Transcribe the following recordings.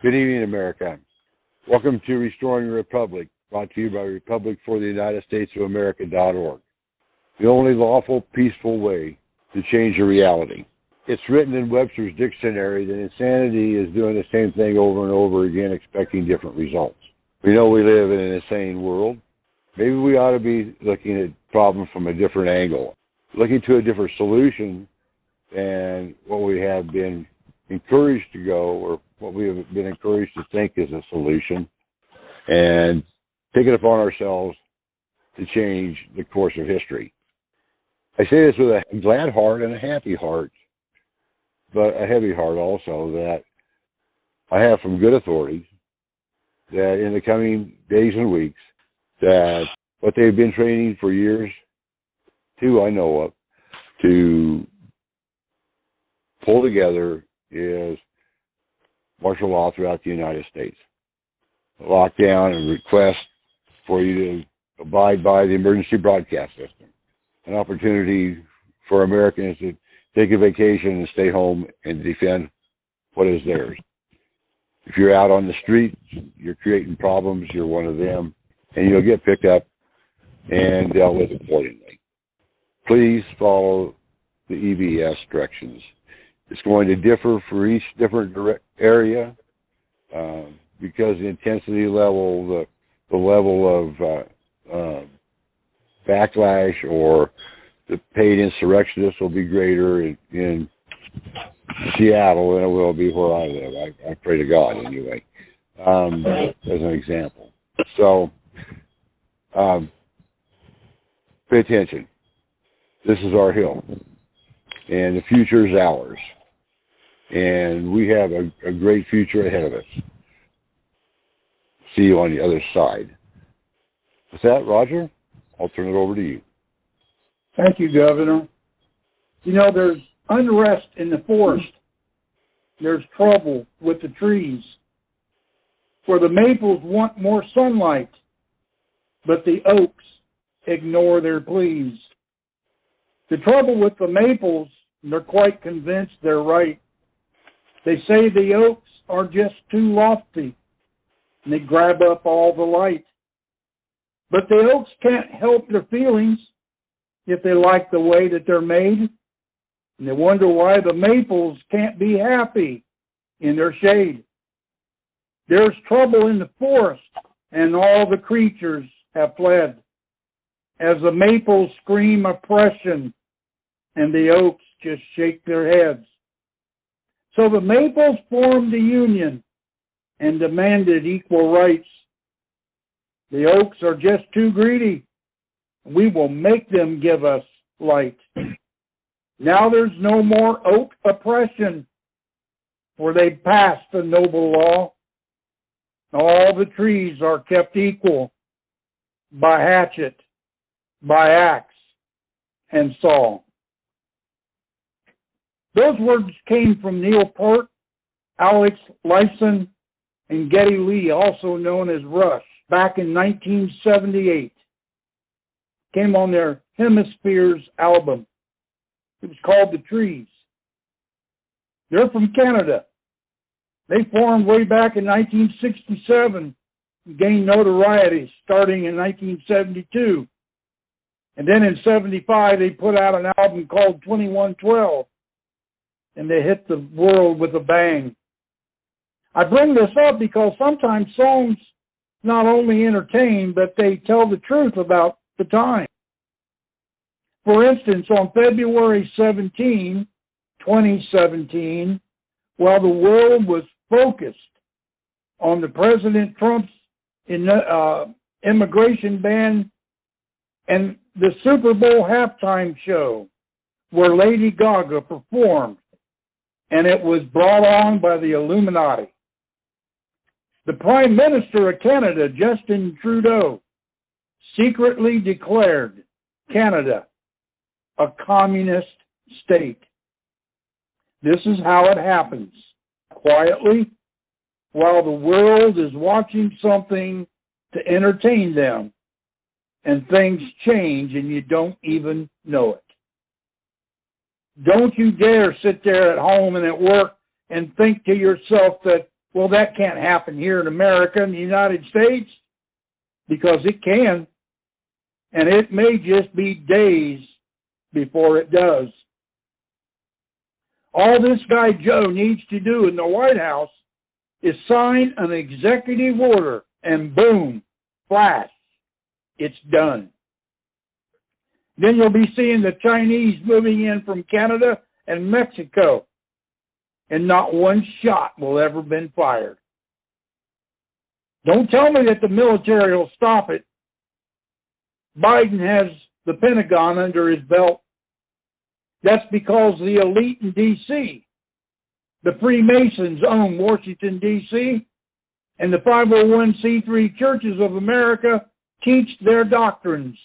Good evening, America. Welcome to Restoring the Republic, brought to you by Republic for the United States of America.org. The only lawful, peaceful way to change your reality. It's written in Webster's dictionary that insanity is doing the same thing over and over again, expecting different results. We know we live in an insane world. Maybe we ought to be looking at problems from a different angle, looking to a different solution than what we have been encouraged to go, or what we have been encouraged to think is a solution, and take it upon ourselves to change the course of history. I say this with a glad heart and a happy heart, but a heavy heart also, that I have from good authorities that in the coming days and weeks, that what they've been training for years, I know of, to pull together is martial law throughout the United States. A lockdown and request for you to abide by the emergency broadcast system. An opportunity for Americans to take a vacation and stay home and defend what is theirs. If you're out on the street, you're creating problems, you're one of them, and you'll get picked up and dealt with accordingly. Please follow the EBS directions. It's going to differ for each different area because the intensity level, the level of backlash or the paid insurrectionists will be greater in Seattle than it will be where I live. I pray to God anyway, as an example. So pay attention. This is our hill, and the future is ours. And we have a great future ahead of us. See you on the other side. With that, Roger, I'll turn it over to you. Thank you, Governor. You know, there's unrest in the forest. There's trouble with the trees. For the maples want more sunlight, but the oaks ignore their pleas. The trouble with the maples, they're quite convinced they're right. They say the oaks are just too lofty, and they grab up all the light. But the oaks can't help their feelings if they like the way that they're made, and they wonder why the maples can't be happy in their shade. There's trouble in the forest, and all the creatures have fled, as the maples scream oppression, and the oaks just shake their heads. So the maples formed a union and demanded equal rights. The oaks are just too greedy. We will make them give us light. Now there's no more oak oppression, for they passed a noble law. All the trees are kept equal by hatchet, by axe, and saw. Those words came from Neil Peart, Alex Lifeson, and Geddy Lee, also known as Rush, back in 1978. Came on their Hemispheres album. It was called The Trees. They're from Canada. They formed way back in 1967 and gained notoriety starting in 1972. And then in 75, they put out an album called 2112. And they hit the world with a bang. I bring this up because sometimes songs not only entertain, but they tell the truth about the time. For instance, on February 17, 2017, while the world was focused on the President Trump's immigration ban and the Super Bowl halftime show where Lady Gaga performed, and it was brought on by the Illuminati. The Prime Minister of Canada, Justin Trudeau, secretly declared Canada a communist state. This is how it happens, quietly, while the world is watching something to entertain them, and things change and you don't even know it. Don't you dare sit there at home and at work and think to yourself that Well, that can't happen here in America, in the United States, because it can. And it may just be days before it does. All this guy Joe needs to do in the White House is sign an executive order, and boom, flash, it's done. Then you'll be seeing the Chinese moving in from Canada and Mexico, and not one shot will ever been fired. Don't tell me that the military will stop it. Biden has the Pentagon under his belt. That's because the elite in D.C., the Freemasons own Washington, D.C., and the 501c3 churches of America teach their doctrines.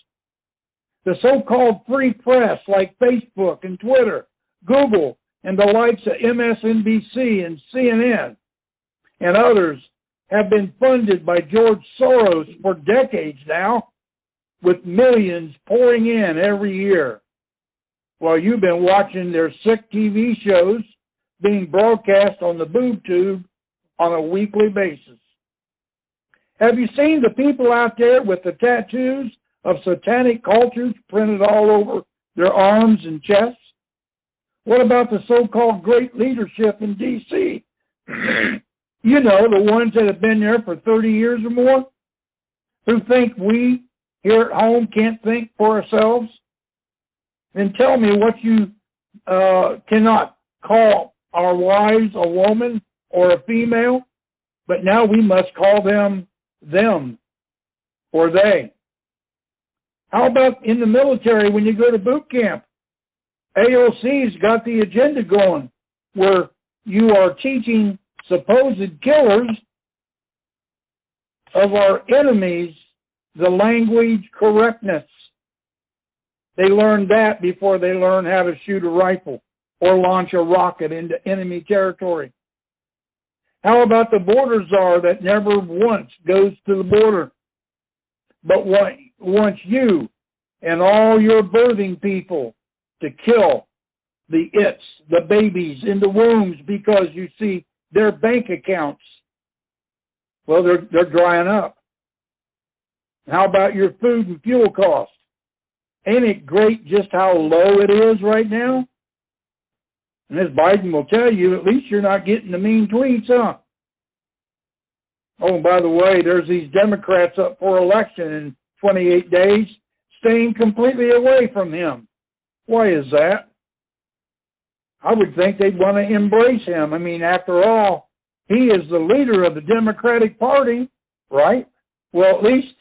The so-called free press like Facebook and Twitter, Google, and the likes of MSNBC and CNN and others have been funded by George Soros for decades now, with millions pouring in every year, while you've been watching their sick TV shows being broadcast on the boob tube on a weekly basis. Have you seen the people out there with the tattoos of satanic cultures printed all over their arms and chests? What about the so-called great leadership in D.C.? You know, the ones that have been there for 30 years or more, who think we here at home can't think for ourselves? Then tell me what you cannot call our wives a woman or a female, but now we must call them or they. How about in the military when you go to boot camp? AOC's got the agenda going where you are teaching supposed killers of our enemies the language correctness. They learn that before they learn how to shoot a rifle or launch a rocket into enemy territory. How about the border czar that never once goes to the border, but wants you and all your birthing people to kill the babies in the wombs because you see their bank accounts? Well, they're drying up. How about your food and fuel costs? Ain't it great just how low it is right now? And as Biden will tell you, at least you're not getting the mean tweets, huh? Oh, by the way, there's these Democrats up for election in 28 days staying completely away from him. Why is that? I would think they'd want to embrace him. I mean, after all, he is the leader of the Democratic Party, right? Well, at least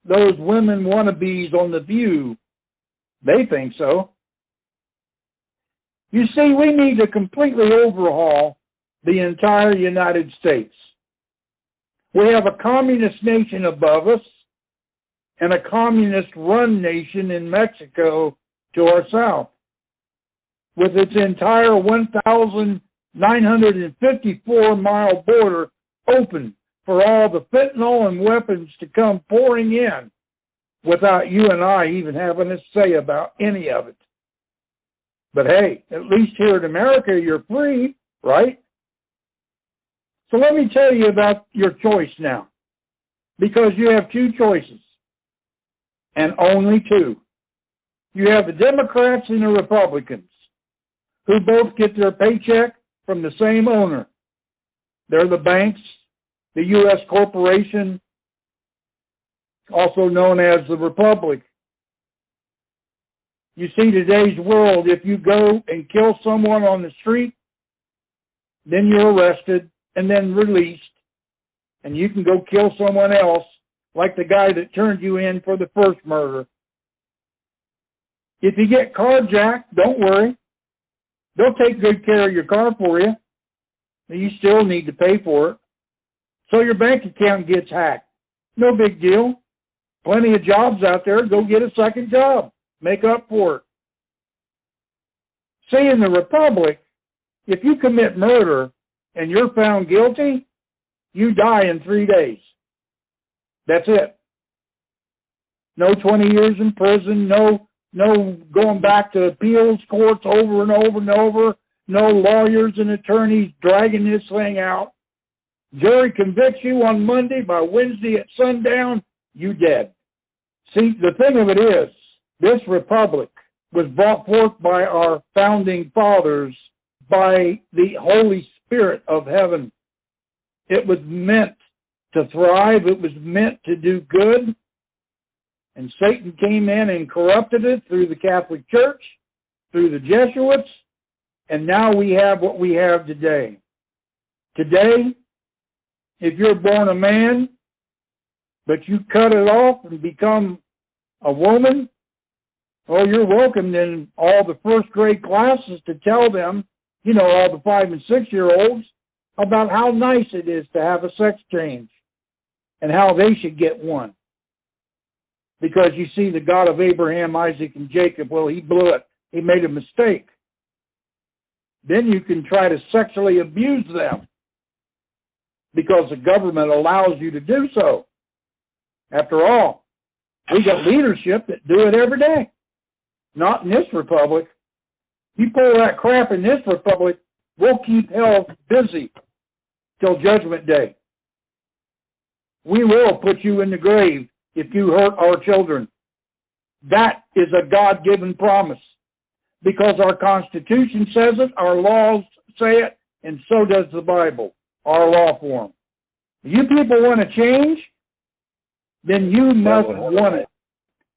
those women wannabes on The View, they think so. You see, we need to completely overhaul the entire United States. We have a communist nation above us and a communist-run nation in Mexico to our south, with its entire 1,954-mile border open for all the fentanyl and weapons to come pouring in without you and I even having a say about any of it. But hey, at least here in America, you're free, right? So let me tell you about your choice now, because you have two choices, and only two. You have the Democrats and the Republicans, who both get their paycheck from the same owner. They're the banks, the U.S. corporation, also known as the Republic. You see, today's world, if you go and kill someone on the street, then you're arrested and then released, and you can go kill someone else, like the guy that turned you in for the first murder. If you get carjacked, don't worry. They'll take good care of your car for you. You still need to pay for it. So your bank account gets hacked. No big deal. Plenty of jobs out there. Go get a second job. Make up for it. See, in the Republic, if you commit murder and you're found guilty, you die in 3 days. That's it. No 20 years in prison, no going back to appeals courts over and over and over, no lawyers and attorneys dragging this thing out. Jury convicts you on Monday. By Wednesday at sundown, you dead. See, the thing of it is, this republic was brought forth by our founding fathers by the Holy Spirit of heaven. It was meant to thrive. It was meant to do good. And Satan came in and corrupted it through the Catholic Church, through the Jesuits, and now we have what we have today. Today, if you're born a man, but you cut it off and become a woman, well, you're welcomed in all the first grade classes to tell them, all the 5- and 6-year-olds, about how nice it is to have a sex change and how they should get one. Because you see, the God of Abraham, Isaac, and Jacob, well, he blew it. He made a mistake. Then you can try to sexually abuse them because the government allows you to do so. After all, we got leadership that do it every day. Not in this republic. You pull that crap in this republic, we'll keep hell busy till Judgment Day. We will put you in the grave if you hurt our children. That is a God-given promise because our Constitution says it, our laws say it, and so does the Bible, our law form. You people want to change? Then you must want it.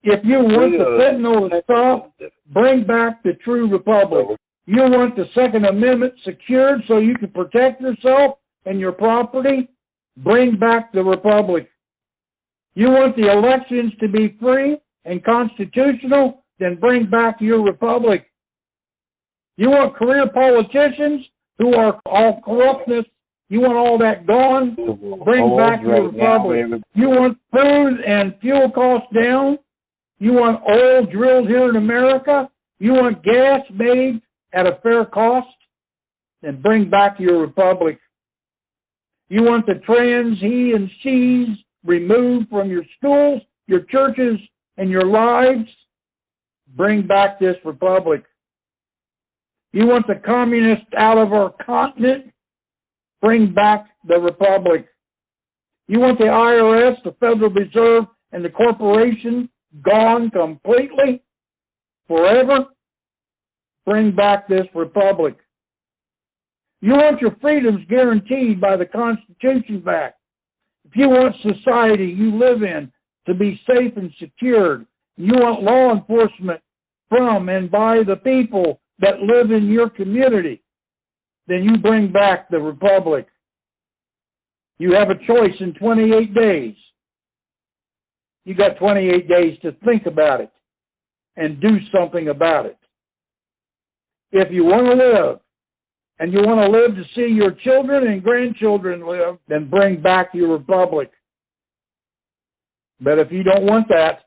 If you want the fentanyl to stop, bring back the true republic. You want the Second Amendment secured so you can protect yourself and your property, bring back the republic. You want the elections to be free and constitutional, then bring back your republic. You want career politicians who are all corruptness, you want all that gone, bring back your republic. You want food and fuel costs down, you want oil drilled here in America, you want gas made at a fair cost, then bring back your republic. You want the trans, he and she's removed from your schools, your churches, and your lives, bring back this republic. You want the communists out of our continent, bring back the republic. You want the IRS, the Federal Reserve, and the corporation gone completely, forever, bring back this republic. You want your freedoms guaranteed by the Constitution back. If you want society you live in to be safe and secured, you want law enforcement from and by the people that live in your community, then you bring back the republic. You have a choice in 28 days. You got 28 days to think about it and do something about it. If you want to live, and you want to live to see your children and grandchildren live, then bring back your republic. But if you don't want that,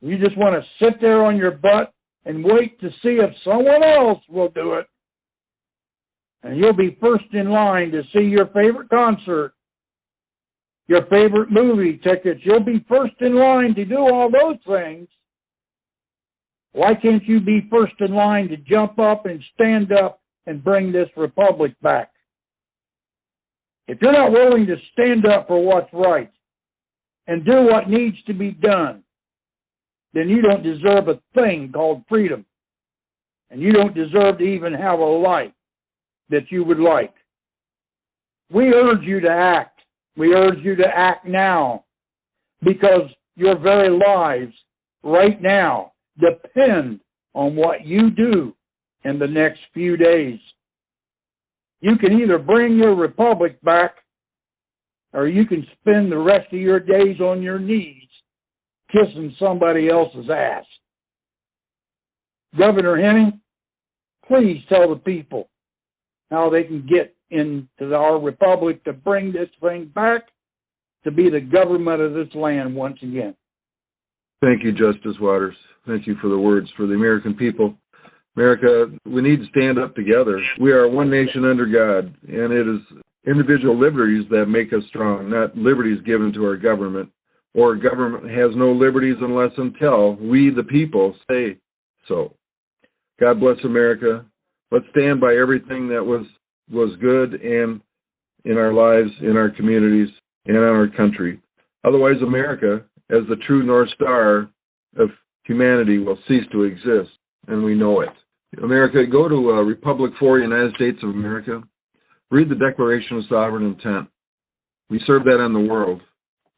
you just want to sit there on your butt and wait to see if someone else will do it, and you'll be first in line to see your favorite concert, your favorite movie tickets. You'll be first in line to do all those things. Why can't you be first in line to jump up and stand up and bring this republic back? If you're not willing to stand up for what's right and do what needs to be done, then you don't deserve a thing called freedom. And you don't deserve to even have a life that you would like. We urge you to act. We urge you to act now, because your very lives right now depend on what you do in the next few days. You can either bring your republic back, or you can spend the rest of your days on your knees kissing somebody else's ass. Governor Henning, please tell the people how they can get into our republic to bring this thing back to be the government of this land once again. Thank you, Justice Waters. Thank you for the words for the American people. America, we need to stand up together. We are one nation under God, and it is individual liberties that make us strong, not liberties given to our government. Or government has no liberties unless until we, the people, say so. God bless America. Let's stand by everything that was good, and in our lives, in our communities, and in our country. Otherwise, America, as the true North Star of humanity, will cease to exist, and we know it. America, go to Republic for United States of America. Read the Declaration of Sovereign Intent. We serve that in the world.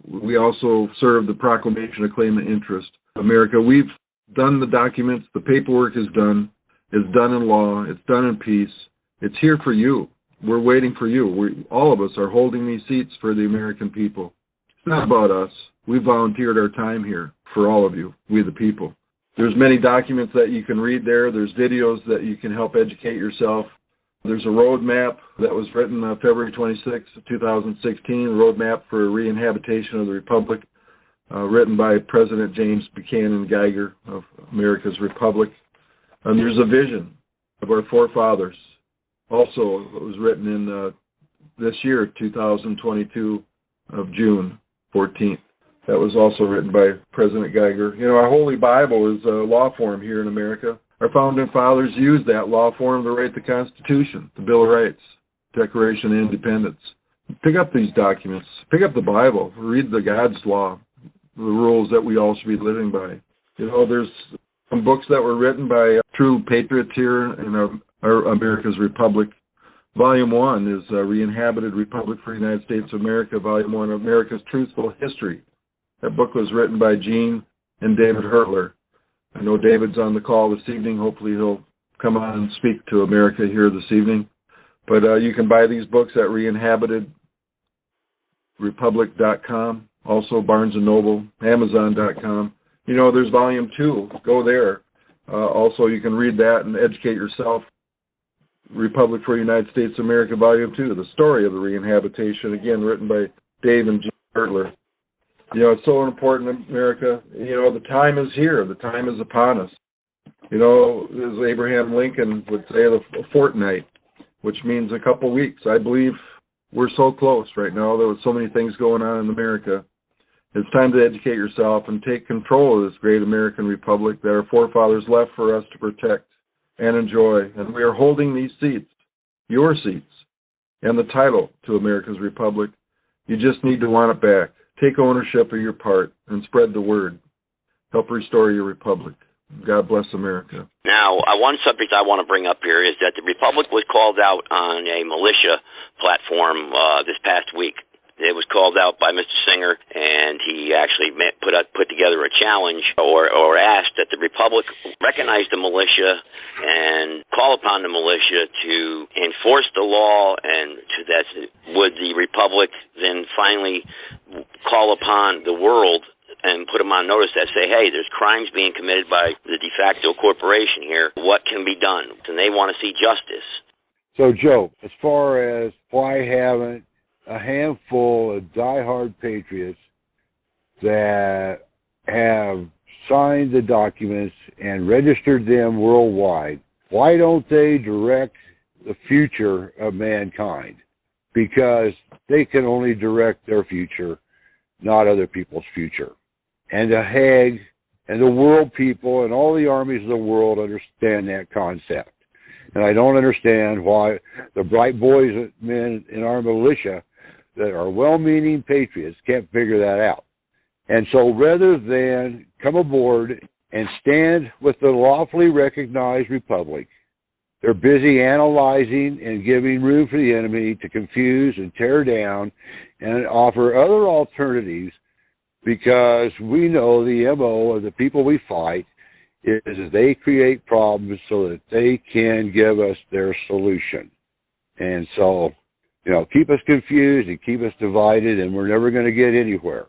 We also serve the Proclamation of Claim of Interest. America, we've done the documents. The paperwork is done. It's done in law. It's done in peace. It's here for you. We're waiting for you. All of us are holding these seats for the American people. It's not about us. We volunteered our time here for all of you, we the people. There's many documents that you can read there. There's videos that you can help educate yourself. There's a roadmap that was written February 26, 2016, a roadmap for reinhabitation of the Republic, written by President James Buchanan Geiger of America's Republic. And there's a vision of our forefathers. Also, it was written in this year, 2022, of June 14th. That was also written by President Geiger. You know, our Holy Bible is a law form here in America. Our founding fathers used that law form to write the Constitution, the Bill of Rights, Declaration of Independence. Pick up these documents. Pick up the Bible. Read the God's law, the rules that we all should be living by. You know, there's some books that were written by true patriots here in our America's Republic. Volume 1 is Re-inhabited Republic for the United States of America, Volume 1, America's Truthful History. That book was written by Gene and David Hertler. I know David's on the call this evening. Hopefully he'll come on and speak to America here this evening. But you can buy these books at reinhabitedrepublic.com, also Barnes & Noble, Amazon.com. You know, there's Volume 2. Go there. Also, you can read that and educate yourself. Republic for the United States of America, Volume 2, the story of the reinhabitation, again, written by Dave and Gene Hertler. You know, it's so important in America. You know, the time is here. The time is upon us. You know, as Abraham Lincoln would say, a fortnight, which means a couple weeks. I believe we're so close right now. There were so many things going on in America. It's time to educate yourself and take control of this great American Republic that our forefathers left for us to protect and enjoy. And we are holding these seats, your seats, and the title to America's Republic. You just need to want it back. Take ownership of your part and spread the word. Help restore your republic. God bless America. Now, one subject I want to bring up here is that the Republic was called out on a militia platform this past week. It was called out by Mr. Singer, and he actually put together a challenge or asked that the Republic recognize the militia and call upon the militia to enforce the law, and to that would the Republic then finally call upon the world and put them on notice that say, hey, there's crimes being committed by the de facto corporation here. What can be done? And they want to see justice. So, Joe, as far as why haven't a handful of diehard patriots that have signed the documents and registered them worldwide, why don't they direct the future of mankind? Because they can only direct their future, not other people's future. And the Hague and the world people and all the armies of the world understand that concept. And I don't understand why the bright boys and men in our militia that are well-meaning patriots can't figure that out. And so rather than come aboard and stand with the lawfully recognized republic, they're busy analyzing and giving room for the enemy to confuse and tear down and offer other alternatives, because we know the MO of the people we fight is they create problems so that they can give us their solution. And so, you know, keep us confused and keep us divided, and we're never going to get anywhere.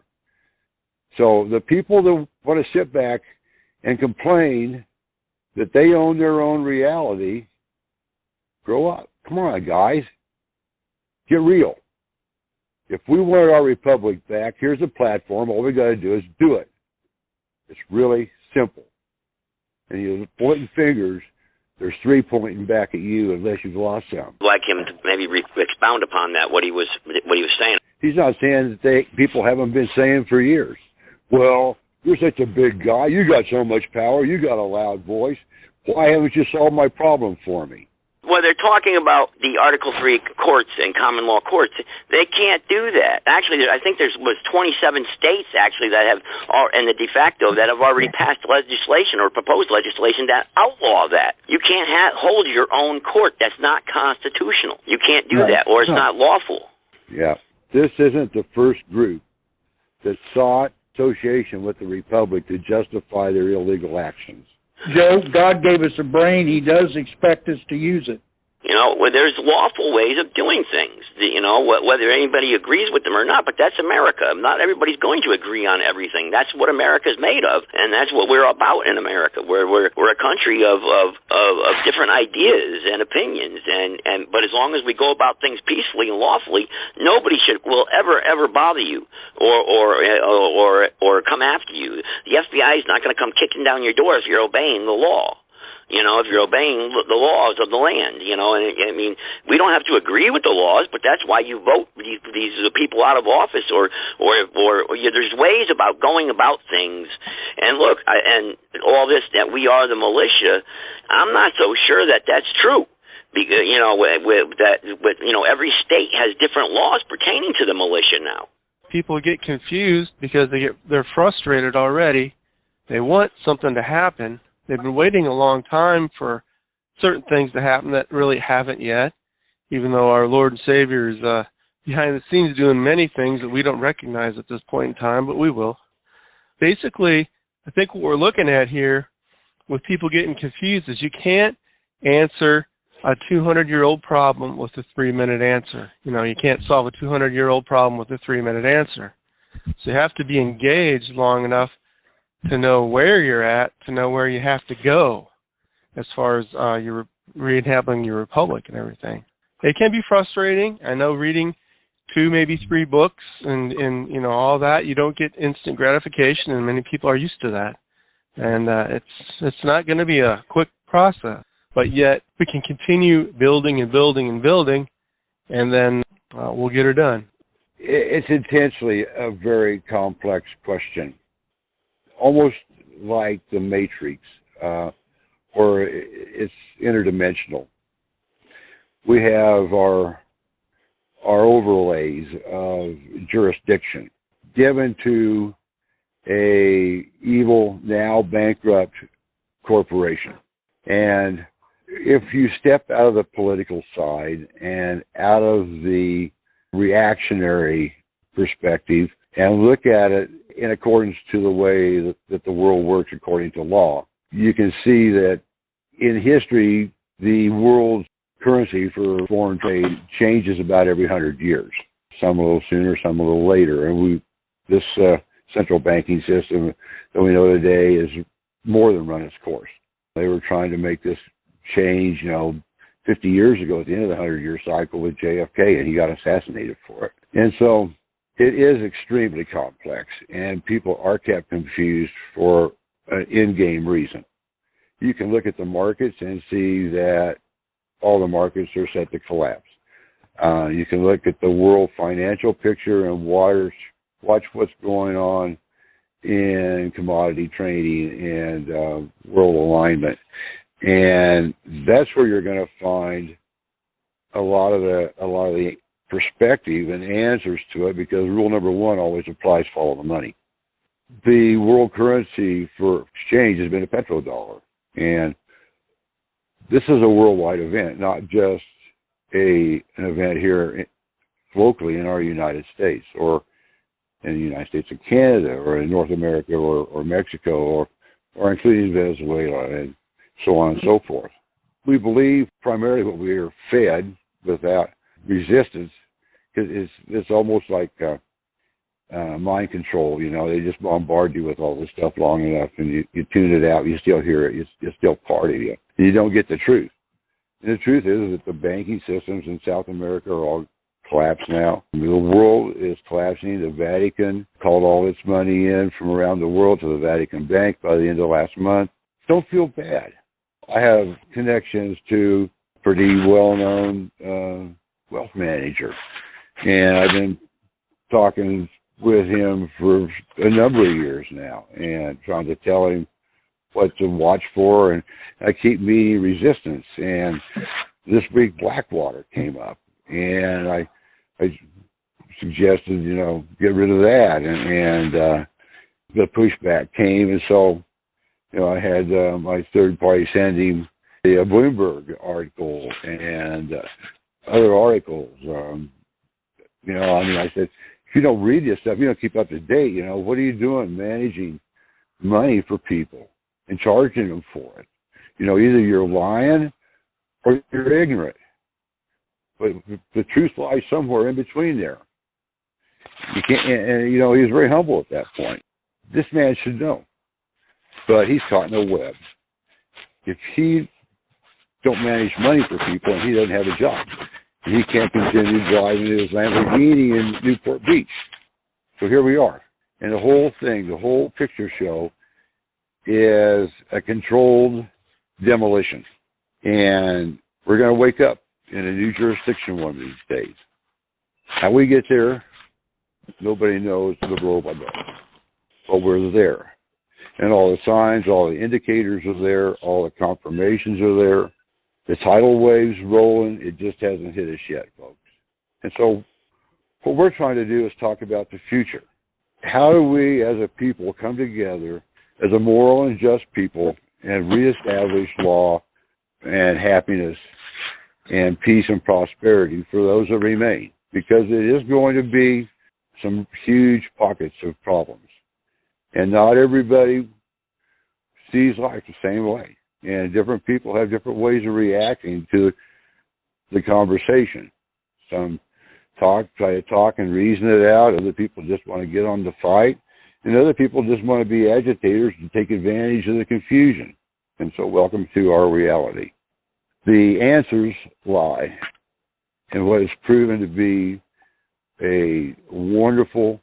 So the people that want to sit back and complain that they own their own reality, grow up. Come on, guys. Get real. If we want our republic back, here's a platform. All we got to do is do it. It's really simple. And you're pointing fingers. There's three pointing back at you unless you've lost some. Like him to maybe expound upon that, what he was saying. He's not saying that people haven't been saying for years. Well, you're such a big guy. You got so much power. You got a loud voice. Why haven't you solved my problem for me? Well, they're talking about the Article 3 courts and common law courts. They can't do that. Actually, I think was 27 states actually that have, and the de facto, that have already passed legislation or proposed legislation that outlaw that. You can't hold your own court. That's not constitutional. You can't do that, or it's not lawful. Yeah. This isn't the first group that sought association with the Republic to justify their illegal actions. Joe, God gave us a brain. He does expect us to use it. You know, there's lawful ways of doing things, you know, whether anybody agrees with them or not, but that's America. Not everybody's going to agree on everything. That's what America's made of, and that's what we're about in America. We're a country of different ideas and opinions, but as long as we go about things peacefully and lawfully, nobody will ever bother you or come after you. The FBI is not going to come kicking down your door if you're obeying the law. You know, if you're obeying the laws of the land, you know, and I mean, we don't have to agree with the laws, but that's why you vote these people out of office, or there's ways about going about things. And look, and all this that we are the militia, I'm not so sure that that's true. Because, you know, every state has different laws pertaining to the militia now. People get confused because they're frustrated already. They want something to happen. They've been waiting a long time for certain things to happen that really haven't yet, even though our Lord and Savior is behind the scenes doing many things that we don't recognize at this point in time, but we will. Basically, I think what we're looking at here with people getting confused is you can't answer a 200-year-old problem with a 3-minute answer. You know, you can't solve a 200-year-old problem with a 3-minute answer. So you have to be engaged long enough to know where you're at, to know where you have to go as far as your rehabbing your republic and everything. It can be frustrating. I know reading 2, maybe 3 books and you know, all that, you don't get instant gratification, and many people are used to that. And it's not going to be a quick process, but yet we can continue building and building and building, and then we'll get her done. It's intentionally a very complex question. Almost like the Matrix, or it's interdimensional. We have our overlays of jurisdiction given to a evil, now bankrupt corporation. And if you step out of the political side and out of the reactionary perspective and look at it in accordance to the way that the world works according to law, you can see that in history, the world's currency for foreign trade changes about every 100 years, some a little sooner, some a little later. And this central banking system that we know today is more than run its course. They were trying to make this change, 50 years ago at the end of the 100-year cycle with JFK, and he got assassinated for it. And so it is extremely complex, and people are kept confused for an in-game reason. You can look at the markets and see that all the markets are set to collapse. You can look at the world financial picture and watch what's going on in commodity trading and world alignment. And that's where you're going to find a lot of the perspective and answers to it, because rule number 1 always applies: follow the money. The world currency for exchange has been a petrodollar, and this is a worldwide event, not just an event here locally in our United States, or in the United States of Canada, or in North America, or Mexico, or including Venezuela, and so on and so forth. We believe primarily what we are fed without resistance, because it's almost like mind control. They just bombard you with all this stuff long enough, and you tune it out, you still hear it, it's still part of you. And you don't get the truth. And the truth is that the banking systems in South America are all collapsed now. The world is collapsing. The Vatican called all its money in from around the world to the Vatican Bank by the end of last month. Don't feel bad. I have connections to a pretty well-known wealth manager, and I've been talking with him for a number of years now and trying to tell him what to watch for, and I keep meeting resistance. And this week Blackwater came up, and I suggested, get rid of that, and the pushback came, and so, I had my third party send him the Bloomberg article and other articles. I said, if you don't read this stuff, you don't keep up to date, what are you doing managing money for people and charging them for it? Either you're lying or you're ignorant. But the truth lies somewhere in between there. You can't, and he was very humble at that point. This man should know, but he's caught in a web. If he don't manage money for people and he doesn't have a job, he can't continue driving his Lamborghini in Newport Beach. So here we are, and the whole picture show is a controlled demolition, and we're going to wake up in a new jurisdiction one of these days. How we get there, nobody knows the globe above. But we're there. And all the signs, all the indicators are there, all the confirmations are there. The tidal wave's rolling, it just hasn't hit us yet, folks. And so what we're trying to do is talk about the future. How do we as a people come together as a moral and just people and reestablish law and happiness and peace and prosperity for those that remain? Because it is going to be some huge pockets of problems. And not everybody sees life the same way. And different people have different ways of reacting to the conversation. Some try to talk and reason it out. Other people just want to get on the fight. And other people just want to be agitators and take advantage of the confusion. And so welcome to our reality. The answers lie in what is proven to be a wonderful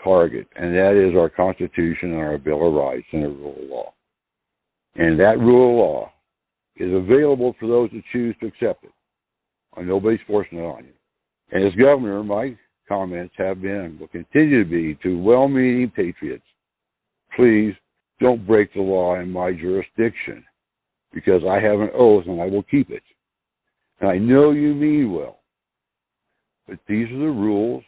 target, and that is our Constitution and our Bill of Rights and the rule of law. And that rule of law is available for those that choose to accept it. And nobody's forcing it on you. And as governor, my comments have been and will continue to be to well-meaning patriots, please don't break the law in my jurisdiction, because I have an oath and I will keep it. And I know you mean well, but these are the rules.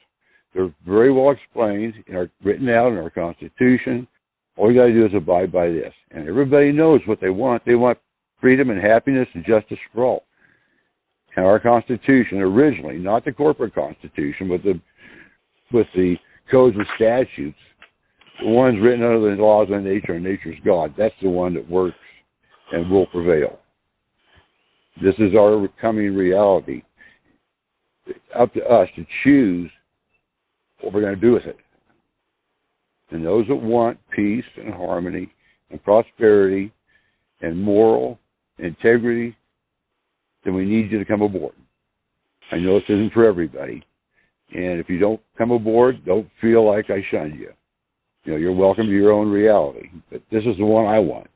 They're very well explained, written out in our Constitution. All you got to do is abide by this. And everybody knows what they want. They want freedom and happiness and justice for all. And our Constitution originally, not the corporate Constitution, but with the codes and statutes, the ones written under the laws of nature and nature's God, that's the one that works and will prevail. This is our coming reality. It's up to us to choose what we're going to do with it. And those that want peace and harmony and prosperity and moral integrity, then we need you to come aboard. I know this isn't for everybody. And if you don't come aboard, don't feel like I shunned you. You're welcome to your own reality. But this is the one I want,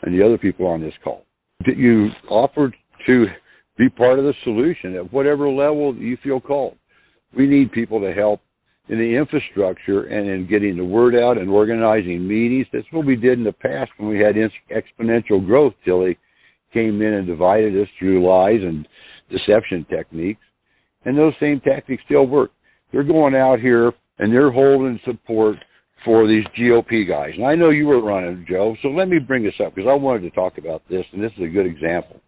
and the other people on this call. You offer to be part of the solution at whatever level you feel called. We need people to help in the infrastructure and in getting the word out and organizing meetings. That's what we did in the past when we had exponential growth till they came in and divided us through lies and deception techniques. And those same tactics still work. They're going out here and they're holding support for these GOP guys. And I know you were running, Joe, so let me bring this up because I wanted to talk about this, and this is a good example.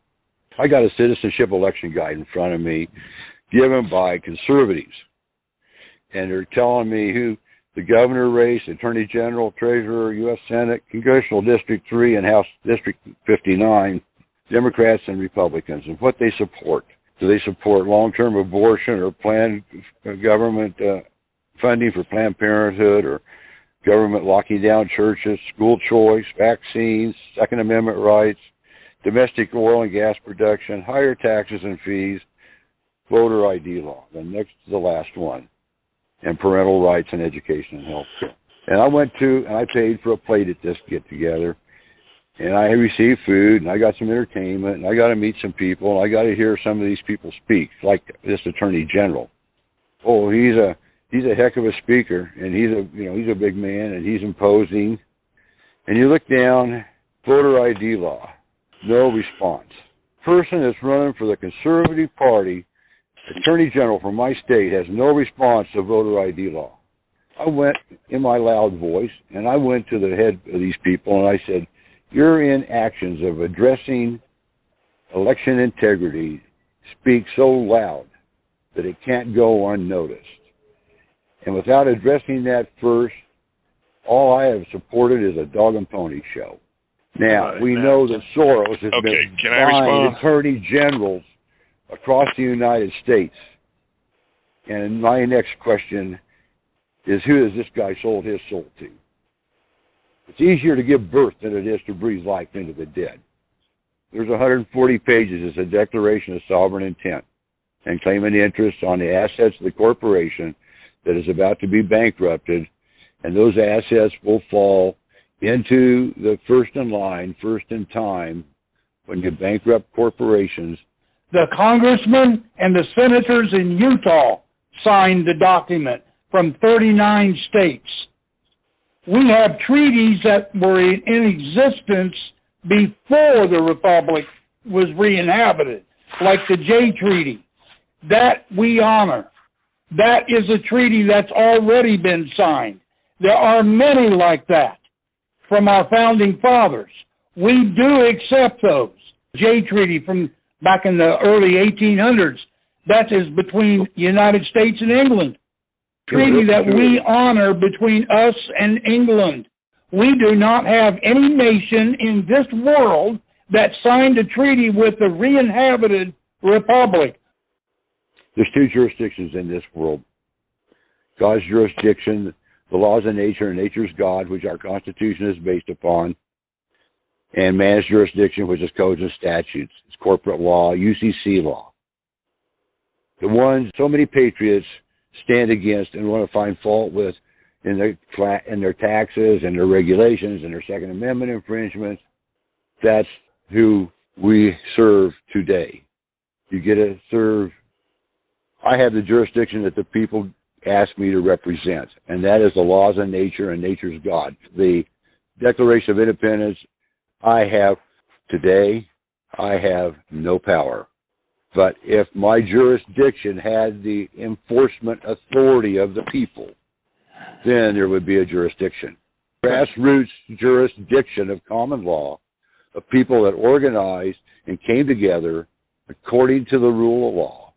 I got a citizenship election guide in front of me given by conservatives. And they're telling me who the governor race, attorney general, treasurer, U.S. Senate, Congressional District 3, and House District 59, Democrats and Republicans, and what they support. Do they support long-term abortion or planned government funding for Planned Parenthood or government locking down churches, school choice, vaccines, Second Amendment rights, domestic oil and gas production, higher taxes and fees, voter ID law, and next to the last one, and parental rights and education and health care. And I paid for a plate at this get-together, and I received food, and I got some entertainment, and I got to meet some people, and I got to hear some of these people speak, like this attorney general. Oh, he's a heck of a speaker, and he's a big man, and he's imposing. And you look down, voter ID law, no response. person that's running for the Conservative Party, Attorney General from my state, has no response to voter ID law. I went in my loud voice, and I went to the head of these people, and I said, your inactions of addressing election integrity speak so loud that it can't go unnoticed. And without addressing that first, all I have supported is a dog and pony show. Now, we know that Soros has been buying attorney generals across the United States. And my next question is, who has this guy sold his soul to? It's easier to give birth than it is to breathe life into the dead. There's 140 pages. It's a declaration of sovereign intent and claiming interest on the assets of the corporation that is about to be bankrupted, and those assets will fall into the first in line, first in time, when you bankrupt corporations. The congressmen and the senators in Utah signed the document from 39 states. We have treaties that were in existence before the Republic was re-inhabited, like the Jay Treaty. That we honor. That is a treaty that's already been signed. There are many like that from our founding fathers. We do accept those. Jay Treaty from back in the early 1800s, that is between the United States and England. Treaty that we honor between us and England. We do not have any nation in this world that signed a treaty with the re-inhabited republic. There's two jurisdictions in this world. God's jurisdiction, the laws of nature, and nature's God, which our Constitution is based upon, and man's jurisdiction, which is codes and statutes. It's corporate law, UCC law. The ones so many patriots stand against and want to find fault with in their taxes and their regulations and their Second Amendment infringements, that's who we serve today. You get to serve. I have the jurisdiction that the people ask me to represent, and that is the laws of nature and nature's God. The Declaration of Independence, I have no power. But if my jurisdiction had the enforcement authority of the people, then there would be a jurisdiction. Grassroots jurisdiction of common law, of people that organized and came together according to the rule of law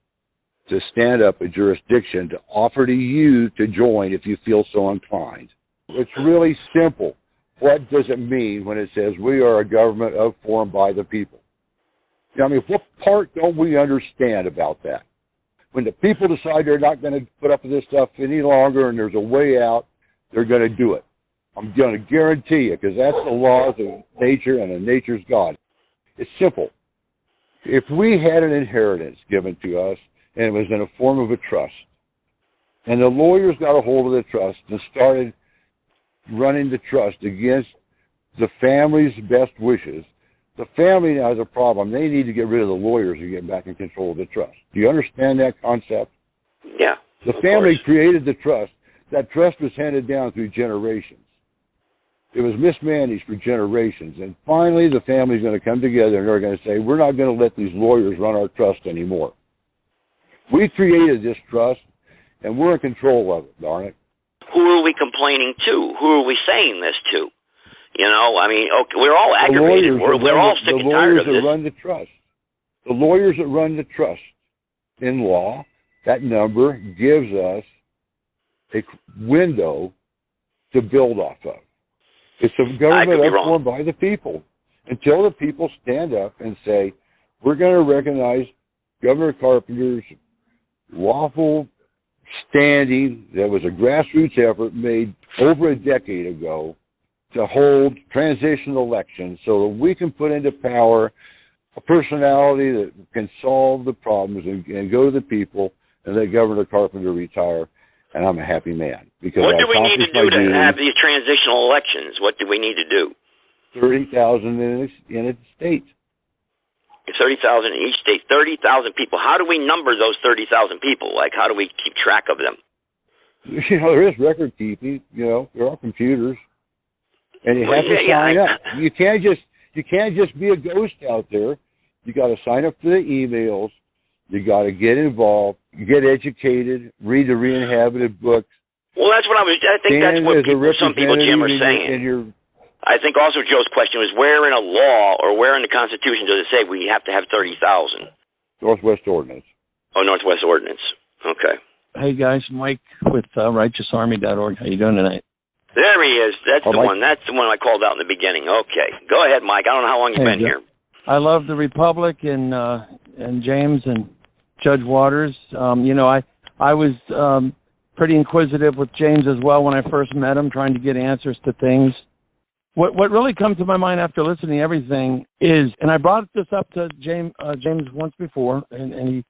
to stand up a jurisdiction to offer to you to join if you feel so inclined. It's really simple. What does it mean when it says we are a government of, for, and by the people? I mean, what part don't we understand about that? When the people decide they're not going to put up with this stuff any longer and there's a way out, they're going to do it. I'm going to guarantee you, because that's the laws of nature and of nature's God. It's simple. If we had an inheritance given to us and it was in a form of a trust, and the lawyers got a hold of the trust and started running the trust against the family's best wishes, the family now has a problem. They need to get rid of the lawyers and get back in control of the trust. Do you understand that concept? Yeah. The family created the trust. That trust was handed down through generations. It was mismanaged for generations. And finally, the family's going to come together and they're going to say, we're not going to let these lawyers run our trust anymore. We created this trust, and we're in control of it, darn it. Who are we complaining to? Who are we saying this to? You know, I mean, okay, we're all aggravated. We're all sick and tired of this. The lawyers that run the trust in law, that number gives us a window to build off of. It's a government formed by the people. Until the people stand up and say, we're going to recognize Governor Carpenter's lawful standing, that was a grassroots effort made over a decade ago to hold transitional elections so that we can put into power a personality that can solve the problems and go to the people and let Governor Carpenter retire, and I'm a happy man. Because what do we need to do to have these transitional elections? What do we need to do? 30,000 in a state. 30,000 in each state, 30,000 people. How do we number those 30,000 people? Like, how do we keep track of them? You know, there is record keeping. You know, there are computers, and you have to sign up. You can't just be a ghost out there. You got to sign up for the emails. You got to get involved, get educated, read the re-inhabited books. Well, I think that's what some people, Jim, are saying. I think also Joe's question was, where in a law or where in the Constitution does it say we have to have 30,000? Northwest Ordinance. Oh, Northwest Ordinance. Okay. Hey, guys. Mike with righteousarmy.org. How you doing tonight? There he is. That's the Mike. one. That's the one I called out in the beginning. Okay. Go ahead, Mike. I don't know how long you've been here. I love the Republic and James and Judge Waters. I was pretty inquisitive with James as well when I first met him, trying to get answers to things. What really comes to my mind after listening to everything is, and I brought this up to James once before, and he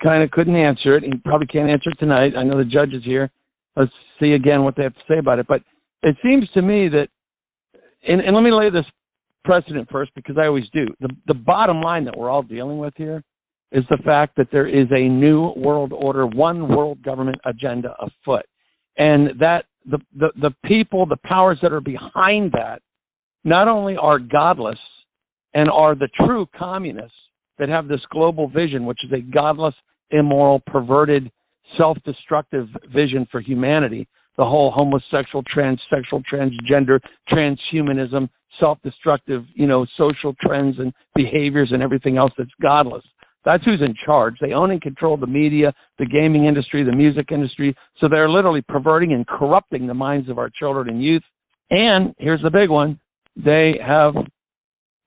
kind of couldn't answer it. He probably can't answer it tonight. I know the judge is here. Let's see again what they have to say about it. But it seems to me that, and let me lay this precedent first, because I always do. The bottom line that we're all dealing with here is the fact that there is a new world order, one world government agenda afoot. And that the people, the powers that are behind that, not only are godless and are the true communists that have this global vision, which is a godless, immoral, perverted, self-destructive vision for humanity, the whole homosexual, transsexual, transgender, transhumanism, self-destructive, social trends and behaviors and everything else that's godless. That's who's in charge. They own and control the media, the gaming industry, the music industry. So they're literally perverting and corrupting the minds of our children and youth. And here's the big one. They have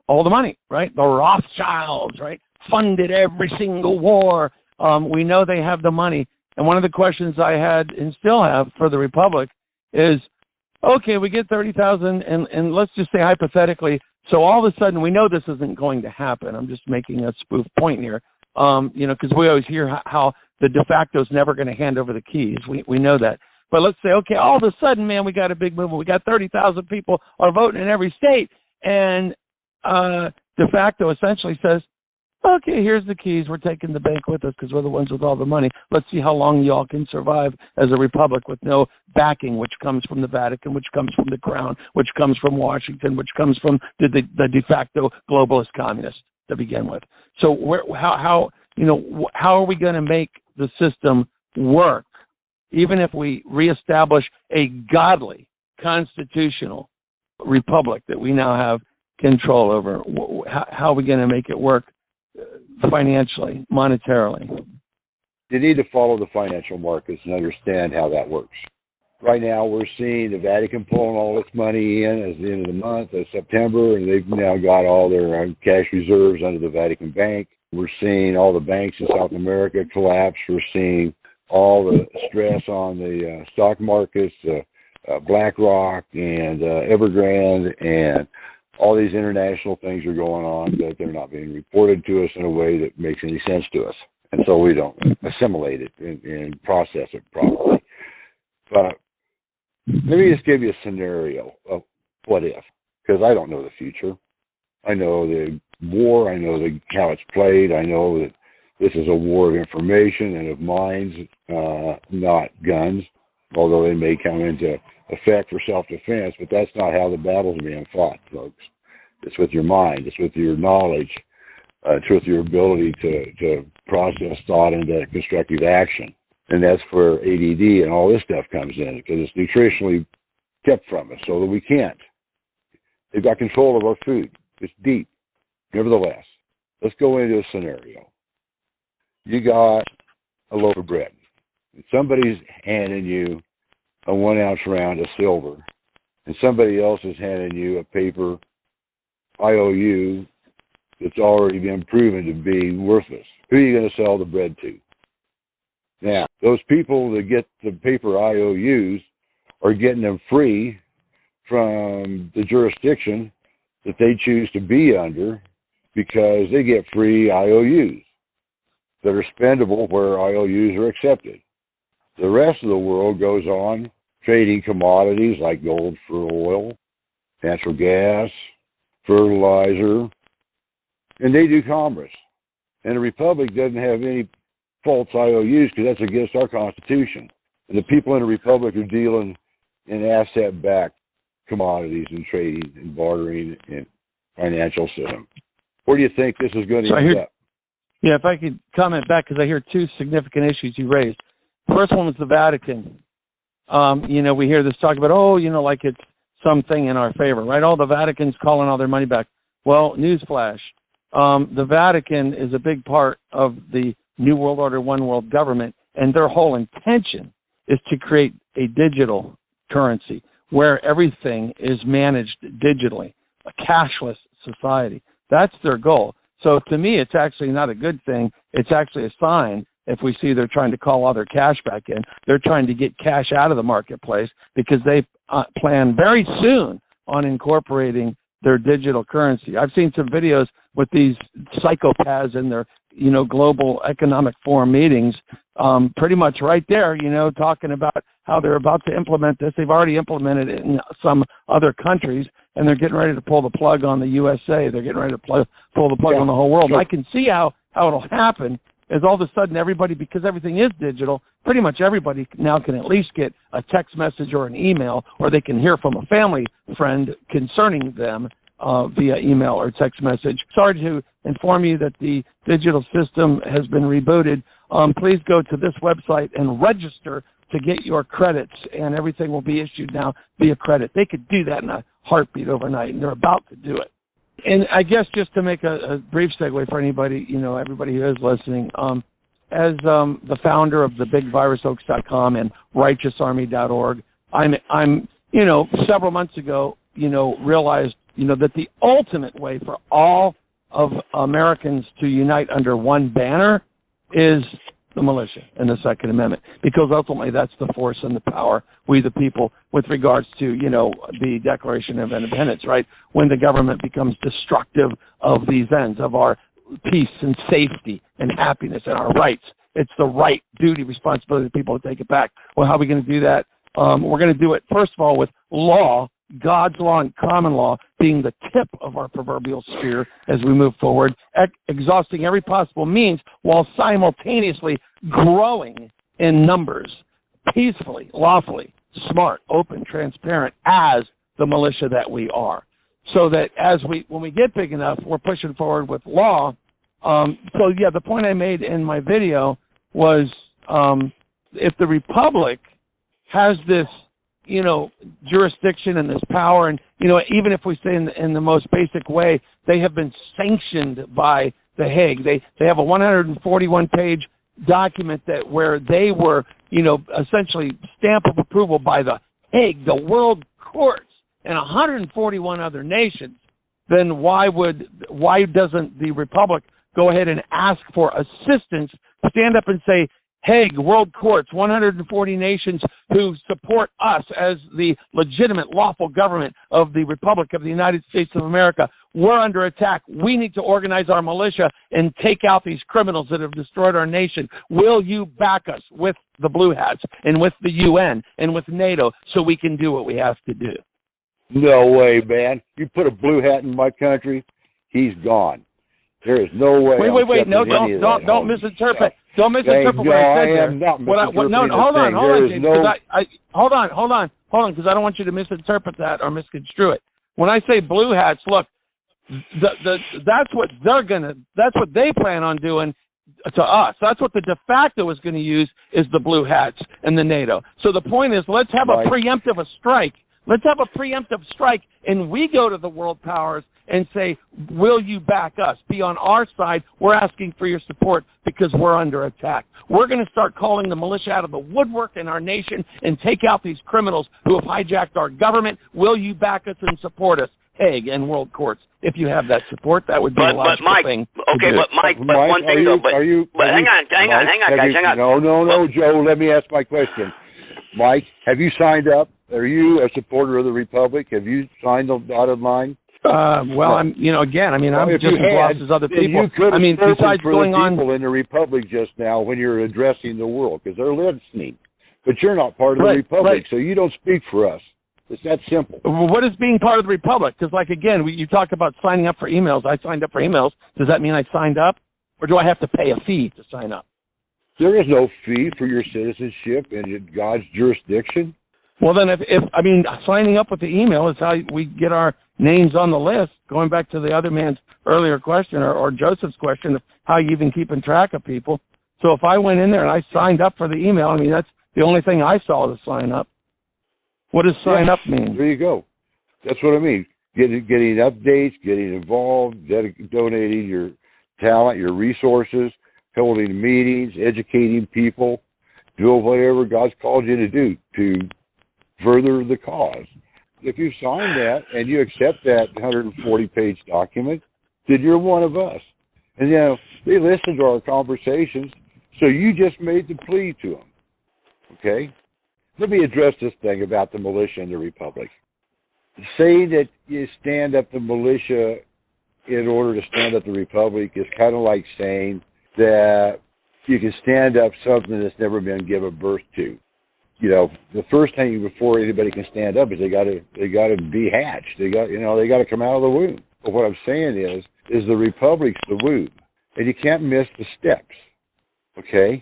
all the money, right? The Rothschilds, right? Funded every single war. We know they have the money. And one of the questions I had and still have for the Republic is, okay, we get 30,000 and let's just say hypothetically, so all of a sudden we know this isn't going to happen. I'm just making a spoof point here, because we always hear how the de facto is never going to hand over the keys. We know that. But let's say, okay, all of a sudden, man, we got a big movement. We got 30,000 people are voting in every state. And de facto essentially says, okay, here's the keys. We're taking the bank with us because we're the ones with all the money. Let's see how long y'all can survive as a republic with no backing, which comes from the Vatican, which comes from the Crown, which comes from Washington, which comes from the de facto globalist communists to begin with. So how are we going to make the system work, even if we reestablish a godly constitutional republic that we now have control over? How are we going to make it work financially, monetarily? You need to follow the financial markets and understand how that works. Right now, we're seeing the Vatican pulling all its money in at the end of the month of September, and they've now got all their cash reserves under the Vatican Bank. We're seeing all the banks in South America collapse. We're seeing all the stress on the stock markets, BlackRock and Evergrande, and all these international things are going on, but they're not being reported to us in a way that makes any sense to us. And so we don't assimilate it and process it properly. But let me just give you a scenario of what if, because I don't know the future. I know the war. I know how it's played. I know that this is a war of information and of minds, not guns, although they may come into effect for self-defense, but that's not how the battle's being fought, folks. It's with your mind. It's with your knowledge. It's with your ability to process thought into constructive action. And that's where ADD and all this stuff comes in, because it's nutritionally kept from us so that we can't. They've got control of our food. It's deep. Nevertheless, let's go into a scenario. You got a loaf of bread. And somebody's handing you a 1 ounce round of silver, and somebody else is handing you a paper IOU that's already been proven to be worthless. Who are you going to sell the bread to? Now, those people that get the paper IOUs are getting them free from the jurisdiction that they choose to be under, because they get free IOUs that are spendable where IOUs are accepted. The rest of the world goes on trading commodities like gold for oil, natural gas, fertilizer, and they do commerce. And the Republic doesn't have any false IOUs because that's against our Constitution. And the people in the Republic are dealing in asset-backed commodities and trading and bartering and financial system. Where do you think this is going to end up? Yeah, if I could comment back, because I hear two significant issues you raised. First one was the Vatican. We hear this talk about, like it's something in our favor, right? The Vatican's calling all their money back. Well, newsflash. The Vatican is a big part of the New World Order, One World government, and their whole intention is to create a digital currency where everything is managed digitally, a cashless society. That's their goal. So to me, it's actually not a good thing. It's actually a sign if we see they're trying to call all their cash back in. They're trying to get cash out of the marketplace because they plan very soon on incorporating their digital currency. I've seen some videos with these psychopaths in their, global economic forum meetings, pretty much right there, talking about how they're about to implement this. They've already implemented it in some other countries, and they're getting ready to pull the plug on the USA. They're getting ready to pull the plug on the whole world. And I can see how it'll happen is all of a sudden everybody, because everything is digital, pretty much everybody now can at least get a text message or an email, or they can hear from a family friend concerning them via email or text message. Sorry to inform you that the digital system has been rebooted. Please go to this website and register to get your credits, and everything will be issued now via credit. They could do that in a heartbeat overnight, and they're about to do it. And I guess just to make a brief segue for anybody, everybody who is listening, as the founder of the BigVirusHoax.com and RighteousArmy.org, I'm several months ago, realized, that the ultimate way for all of Americans to unite under one banner is the militia and the Second Amendment, because ultimately that's the force and the power, we the people, with regards to, the Declaration of Independence, right? When the government becomes destructive of these ends, of our peace and safety and happiness and our rights. It's the right, duty, responsibility of people to take it back. Well, how are we going to do that? We're going to do it, first of all, with law, God's law and common law being the tip of our proverbial spear as we move forward, exhausting every possible means while simultaneously growing in numbers, peacefully, lawfully, smart, open, transparent, as the militia that we are. So that when we get big enough, we're pushing forward with law. The point I made in my video was if the Republic has this, jurisdiction and this power, and, even if we say in the most basic way, they have been sanctioned by the Hague. They have a 141-page document where they were, essentially stamp of approval by the Hague, the world courts, and 141 other nations. Then why doesn't the Republic go ahead and ask for assistance, stand up and say, Hague, world courts, 140 nations who support us as the legitimate, lawful government of the Republic of the United States of America. We're under attack. We need to organize our militia and take out these criminals that have destroyed our nation. Will you back us with the Blue Hats and with the UN and with NATO so we can do what we have to do? No way, man. You put a blue hat in my country, he's gone. There is no way. Wait. No, don't misinterpret. Don't misinterpret what I said there. I am not misinterpreting hold on, because I don't want you to misinterpret that or misconstrue it. When I say blue hats, look, that's what they plan on doing to us. That's what the de facto is going to use, is the blue hats and the NATO. So the point is, let's have a preemptive strike. Let's have a preemptive strike, and we go to the world powers and say, will you back us? Be on our side. We're asking for your support because we're under attack. We're going to start calling the militia out of the woodwork in our nation and take out these criminals who have hijacked our government. Will you back us and support us? Hague and world courts. If you have that support, that would be a logical thing. Okay, but Mike, one thing though. Hang on, guys, hang on. No, Joe. Let me ask my question. Mike, have you signed up? Are you a supporter of the Republic? Have you signed the dotted line? I'm just as lost as other people. Besides going on people in the Republic just now when you're addressing the world, because they're listening. But you're not part of the Republic, so you don't speak for us. It's that simple. What is being part of the Republic? Because, you talk about signing up for emails. I signed up for emails. Does that mean I signed up? Or do I have to pay a fee to sign up? There is no fee for your citizenship in God's jurisdiction. Well, then, if signing up with the email is how we get our names on the list, going back to the other man's earlier question or Joseph's question of how you even keeping track of people. So if I went in there and I signed up for the email, I mean, that's the only thing I saw to sign up. What does sign up mean? There you go. That's what I mean. Getting updates, getting involved, donating your talent, your resources, holding meetings, educating people, doing whatever God's called you to do to further the cause. If you sign that and you accept that 140-page document, then you're one of us. And, they listen to our conversations, so you just made the plea to them. Okay? Let me address this thing about the militia and the republic. Say that you stand up the militia in order to stand up the republic is kind of like saying that you can stand up something that's never been given birth to. The first thing before anybody can stand up is they got to be hatched. They got to come out of the womb. But what I'm saying is the republic's the womb, and you can't miss the steps. Okay,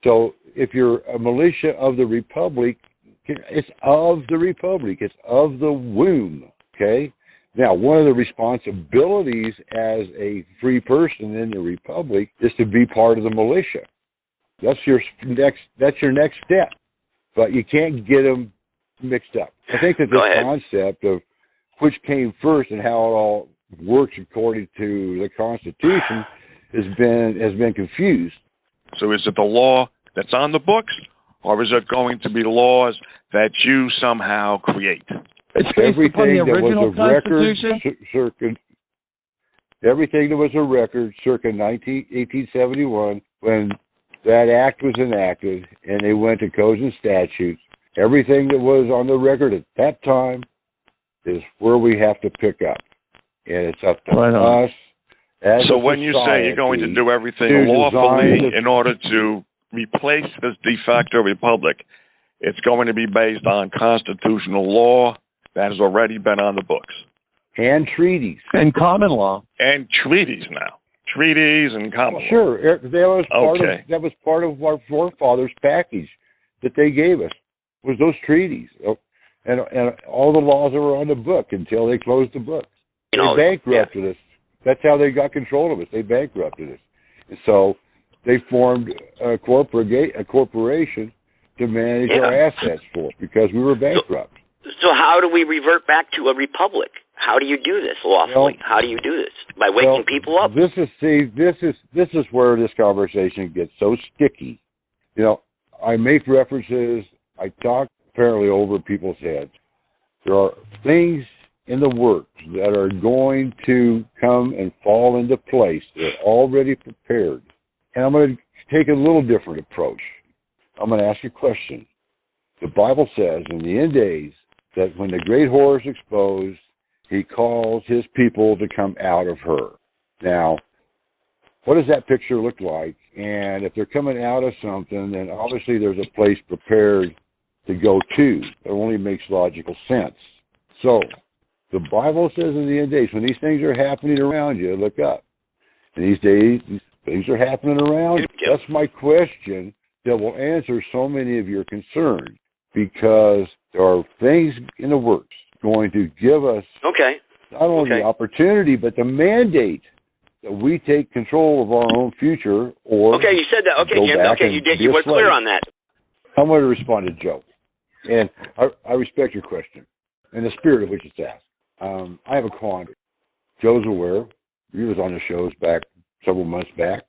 so if you're a militia of the republic, it's of the republic. It's of the womb. Okay. Now, one of the responsibilities as a free person in the republic is to be part of the militia. That's your next step. But you can't get them mixed up. I think that this concept of which came first and how it all works according to the Constitution has been confused. So is it the law that's on the books, or is it going to be laws that you somehow create? It's based upon the original Constitution? Everything that was a record circa 1871 when that act was enacted and they went to codes and statutes, everything that was on the record at that time is where we have to pick up. And it's up to us as So when you say you're going to do everything lawfully in order to replace this de facto republic, it's going to be based on constitutional law that has already been on the books. And treaties. And common law. And treaties now. Treaties and common law. Sure. That was part of our forefathers' package that they gave us, was those treaties. And all the laws that were on the book until they closed the book. They bankrupted us. That's how they got control of us. They bankrupted us. And so they formed a corporation to manage our assets for us because we were bankrupt. So how do we revert back to a republic? How do you do this lawfully? How do you do this? By waking people up? This is where this conversation gets so sticky. I make references. I talk apparently over people's heads. There are things in the works that are going to come and fall into place. They're already prepared. And I'm going to take a little different approach. I'm going to ask you a question. The Bible says in the end days that when the great whore is exposed, he calls his people to come out of her. Now, what does that picture look like? And if they're coming out of something, then obviously there's a place prepared to go to. It only makes logical sense. So, the Bible says in the end days, when these things are happening around you, look up. In these days, these things are happening around you. That's my question that will answer so many of your concerns, because there are things in the works going to give us not only the opportunity, but the mandate that we take control of our own future. Or you said that. Okay, Jim. You were clear on that. I'm going to respond to Joe, and I respect your question and the spirit of which it's asked. I have a quandary. Joe's aware. He was on the shows back several months back.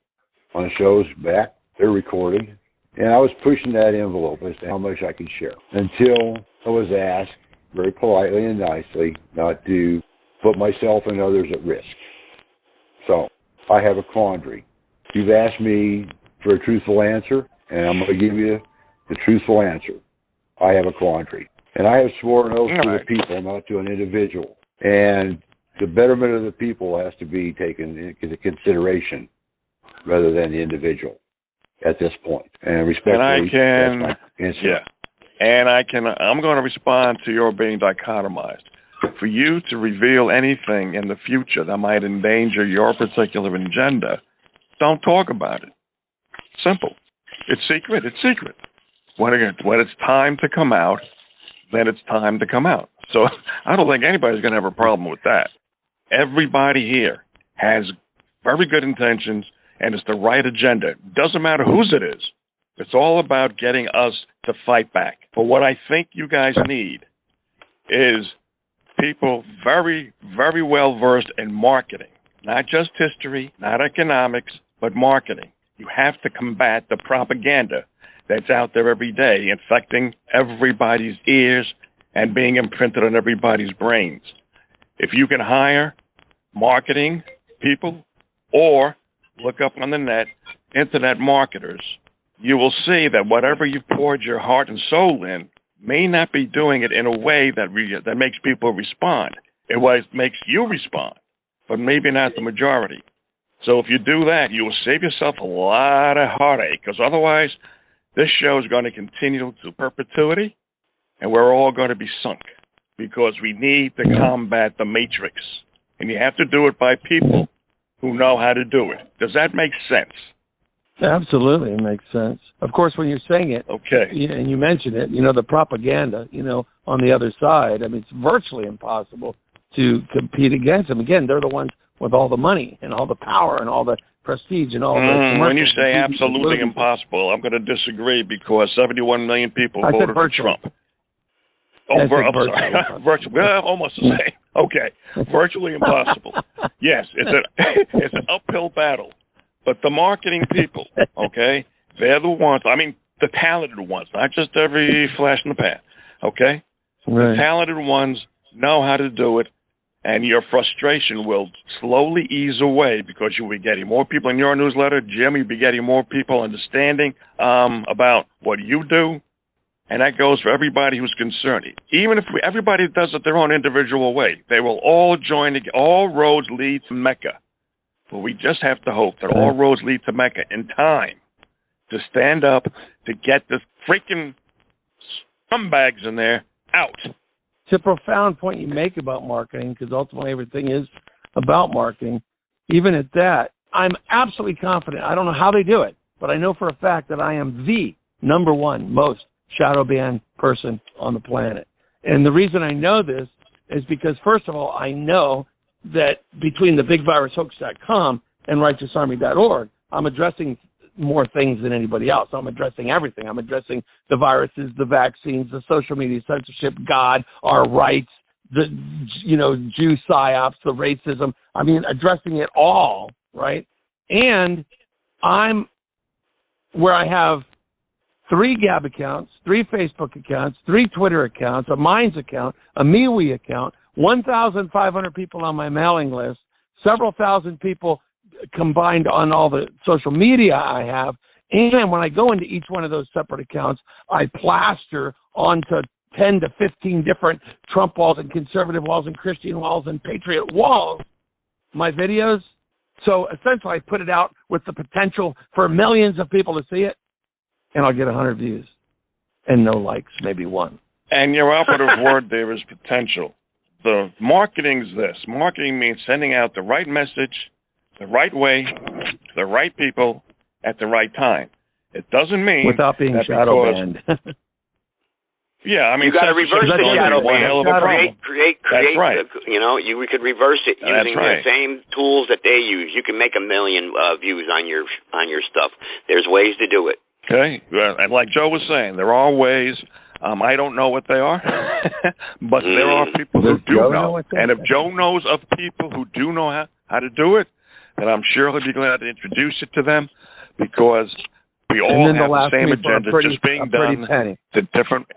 On the shows back, they're recorded. And I was pushing that envelope as to how much I could share until I was asked very politely and nicely not to put myself and others at risk. So I have a quandary. You've asked me for a truthful answer, and I'm going to give you the truthful answer. I have a quandary. And I have sworn oath to the people, not to an individual. And the betterment of the people has to be taken into consideration rather than the individual at this point. And respectfully, that's my answer. I'm going to respond to your being dichotomized. For you to reveal anything in the future that might endanger your particular agenda, don't talk about it. Simple. It's secret. It's secret. When it's time to come out, then it's time to come out. So I don't think anybody's going to have a problem with that. Everybody here has very good intentions, and it's the right agenda. Doesn't matter whose it is. It's all about getting us to fight back. But what I think you guys need is people very, very well versed in marketing, not just history, not economics, but marketing. You have to combat the propaganda that's out there every day, infecting everybody's ears and being imprinted on everybody's brains. If you can hire marketing people or look up on the net, internet marketers, you will see that whatever you've poured your heart and soul in may not be doing it in a way that makes people respond. It makes you respond, but maybe not the majority. So if you do that, you will save yourself a lot of heartache, because otherwise this show is going to continue to perpetuity, and we're all going to be sunk, because we need to combat the matrix. And you have to do it by people who know how to do it. Does that make sense? Absolutely, it makes sense. Of course, when you're saying it, okay, and you mention it, the propaganda, on the other side, I mean, it's virtually impossible to compete against them. Again, they're the ones with all the money and all the power and all the prestige and all the when you say absolutely impossible, I'm going to disagree, because 71 million people voted for Trump. Oh, I'm sorry. Virtually. Well, almost the same. Okay. Virtually impossible. Yes, it's an uphill battle. But the marketing people, okay, they're the ones, the talented ones, not just every flash in the pan, okay? Right. The talented ones know how to do it, and your frustration will slowly ease away, because you'll be getting more people in your newsletter. Jim, you'll be getting more people understanding about what you do, and that goes for everybody who's concerned. Even if everybody does it their own individual way, they will all join, all roads lead to Mecca. But we just have to hope that all roads lead to Mecca in time to stand up to get the freaking scumbags in there out. It's a profound point you make about marketing, because ultimately everything is about marketing. Even at that, I'm absolutely confident. I don't know how they do it, but I know for a fact that I am the number one most shadow banned person on the planet. And the reason I know this is because, first of all, I know that between the bigvirushoax.com and righteousarmy.org, I'm addressing more things than anybody else. I'm addressing everything. I'm addressing the viruses, the vaccines, the social media censorship, God, our rights, the, Jew psyops, the racism. Addressing it all, right? And I'm where I have 3 Gab accounts, 3 Facebook accounts, 3 Twitter accounts, a Minds account, a MeWe account, 1,500 people on my mailing list, several thousand people combined on all the social media I have. And when I go into each one of those separate accounts, I plaster onto 10 to 15 different Trump walls and conservative walls and Christian walls and patriot walls my videos. So essentially I put it out with the potential for millions of people to see it, and I'll get 100 views and no likes, maybe 1. And your operative word there is potential. The marketing's this. Marketing means sending out the right message, the right way, to the right people, at the right time. It doesn't mean without being shadow banned. Yeah, you got to reverse the shadow ban. Create. That's right. We could reverse it using the same tools that they use. You can make 1 million views on your stuff. There's ways to do it. Okay, and like Joe was saying, there are ways. I don't know what they are, but there are people who do know. And if Joe knows of people who do know how to do it, then I'm sure he'll be glad to introduce it to them, because we all have the same agenda, just being done in different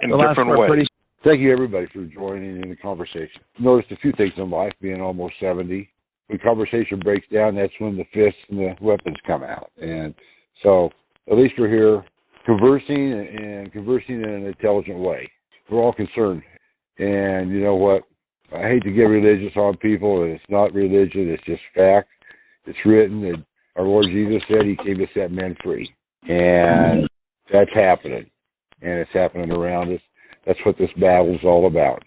ways. Thank you, everybody, for joining in the conversation. Noticed a few things in life, being almost 70. When conversation breaks down, that's when the fists and the weapons come out. And so at least we're here conversing in an intelligent way. We're all concerned. And you know what? I hate to get religious on people, and it's not religion, it's just fact. It's written that our Lord Jesus said he came to set men free. And that's happening. And it's happening around us. That's what this battle is all about.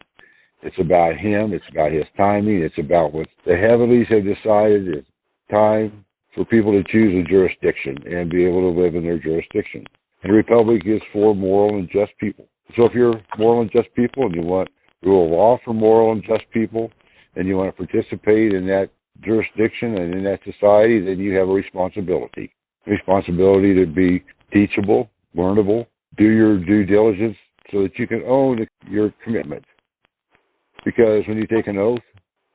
It's about him. It's about his timing. It's about what the heavenlies have decided is time for people to choose a jurisdiction and be able to live in their jurisdiction. And the Republic is for moral and just people. So if you're moral and just people and you want rule of law for moral and just people, and you want to participate in that jurisdiction and in that society, then you have a responsibility. Responsibility to be teachable, learnable, do your due diligence so that you can own your commitment. Because when you take an oath,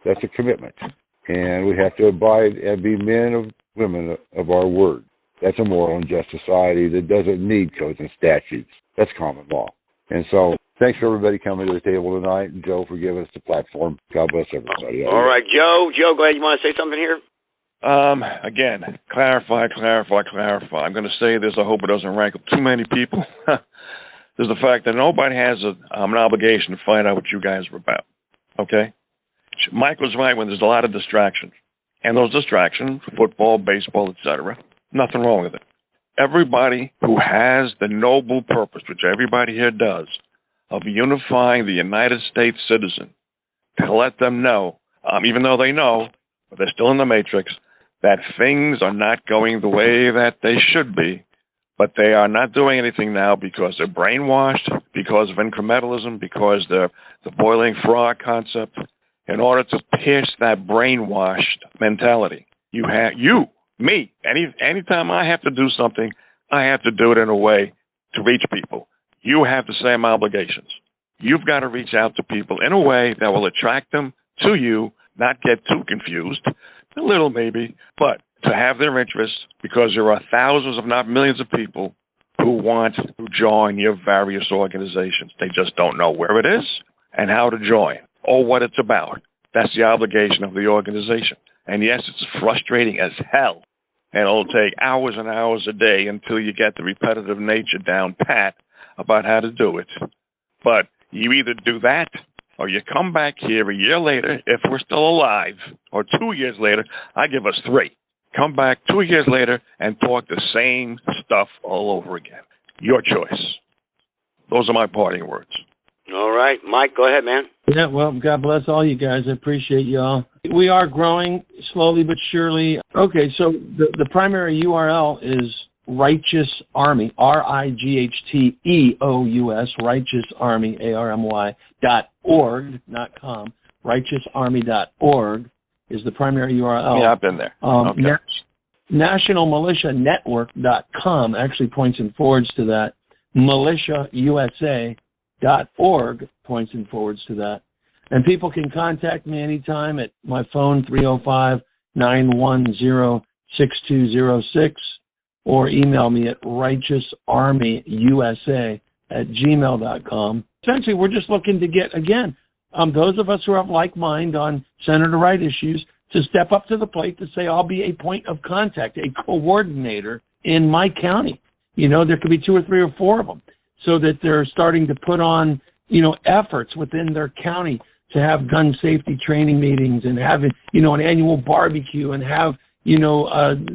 that's a commitment. And we have to abide and be men of women of our word. That's a moral and just society that doesn't need codes and statutes. That's common law. And so, thanks for everybody coming to the table tonight, and Joe for giving us the platform. God bless everybody. All right, Joe. Joe, go ahead. You want to say something here? Again, clarify. I'm going to say this. I hope it doesn't rankle too many people. There's the fact that nobody has an obligation to find out what you guys are about. Okay? Mike was right when there's a lot of distractions. And those distractions, football, baseball, etc., nothing wrong with it. Everybody who has the noble purpose, which everybody here does, of unifying the United States citizen, to let them know, even though they know, but they're still in the matrix, that things are not going the way that they should be, but they are not doing anything now because they're brainwashed, because of incrementalism, because the boiling frog concept. In order to pierce that brainwashed mentality, me, anytime I have to do something, I have to do it in a way to reach people. You have the same obligations. You've got to reach out to people in a way that will attract them to you, not get too confused, a little maybe, but to have their interests, because there are thousands, if not millions of people who want to join your various organizations. They just don't know where it is and how to join or what it's about. That's the obligation of the organization. And yes, it's frustrating as hell, and it'll take hours and hours a day until you get the repetitive nature down pat about how to do it. But you either do that, or you come back here a year later, if we're still alive, or 2 years later. I give us 3. Come back 2 years later and talk the same stuff all over again. Your choice. Those are my parting words. All right. Mike, go ahead, man. Yeah, well, God bless all you guys. I appreciate y'all. We are growing slowly but surely. Okay, so the primary URL is Righteous Army, RIGHTEOUS, Righteous Army, ARMY.org, not com. RighteousArmy.org is the primary URL. Yeah, I've been there. Okay. NationalMilitiaNetwork.com actually points and forwards to that. MilitiaUSA.org points and forwards to that. And people can contact me anytime at my phone, 305-910-6206, or email me at righteousarmyusa@gmail.com. Essentially, we're just looking to get, again, those of us who have like mind on Senator Right issues to step up to the plate to say, I'll be a point of contact, a coordinator in my county. You know, there could be 2 or 3 or 4 of them, so that they're starting to put on, efforts within their county to have gun safety training meetings and have, an annual barbecue and have,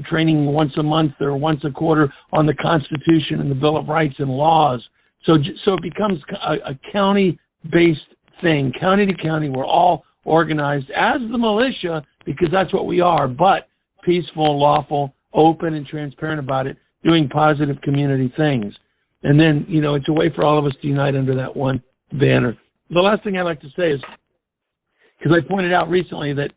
training once a month or once a quarter on the Constitution and the Bill of Rights and laws. So it becomes a county-based thing, county to county. We're all organized as the militia because that's what we are, but peaceful, lawful, open, and transparent about it, doing positive community things. And then, it's a way for all of us to unite under that one banner. The last thing I'd like to say is, because I pointed out recently that,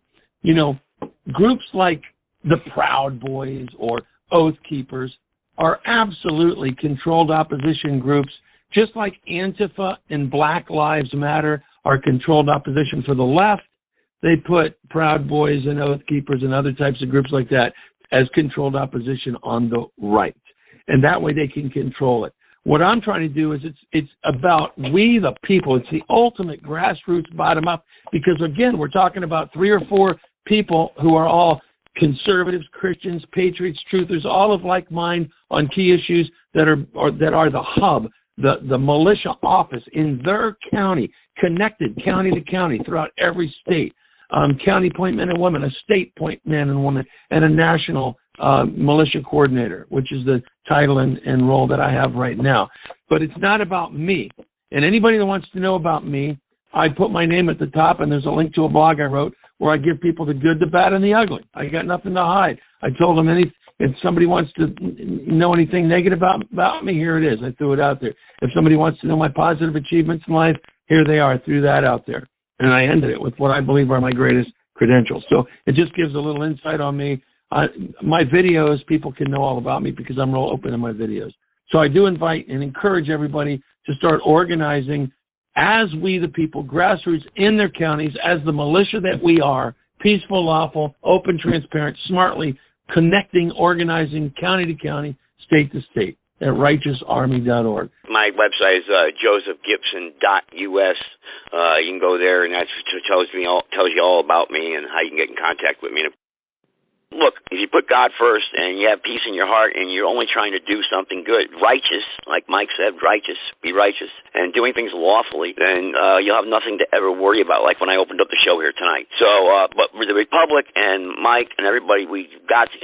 groups like the Proud Boys or Oath Keepers are absolutely controlled opposition groups, just like Antifa and Black Lives Matter are controlled opposition for the left. They put Proud Boys and Oath Keepers and other types of groups like that as controlled opposition on the right. And that way they can control it. What I'm trying to do is it's about we the people. It's the ultimate grassroots bottom up, because again, we're talking about 3 or 4 people who are all conservatives, Christians, patriots, truthers, all of like mind on key issues that are the hub, the militia office in their county, connected county to county throughout every state. County point men and women, a state point man and woman, and a national militia coordinator, which is the title and role that I have right now. But it's not about me. And anybody that wants to know about me, I put my name at the top, and there's a link to a blog I wrote where I give people the good, the bad, and the ugly. I got nothing to hide. I told them if somebody wants to know anything negative about me, here it is. I threw it out there. If somebody wants to know my positive achievements in life, here they are, threw that out there. And I ended it with what I believe are my greatest credentials. So it just gives a little insight on me. My videos, people can know all about me because I'm real open in my videos. So I do invite and encourage everybody to start organizing as we, the people, grassroots in their counties, as the militia that we are, peaceful, lawful, open, transparent, smartly, connecting, organizing county to county, state to state at righteousarmy.org. My website is josephgibson.us. You can go there, and that tells you all about me and how you can get in contact with me. Look, if you put God first and you have peace in your heart and you're only trying to do something good, righteous, like Mike said, righteous, be righteous, and doing things lawfully, then you'll have nothing to ever worry about, like when I opened up the show here tonight. So, but with the Republic and Mike and everybody, we've got to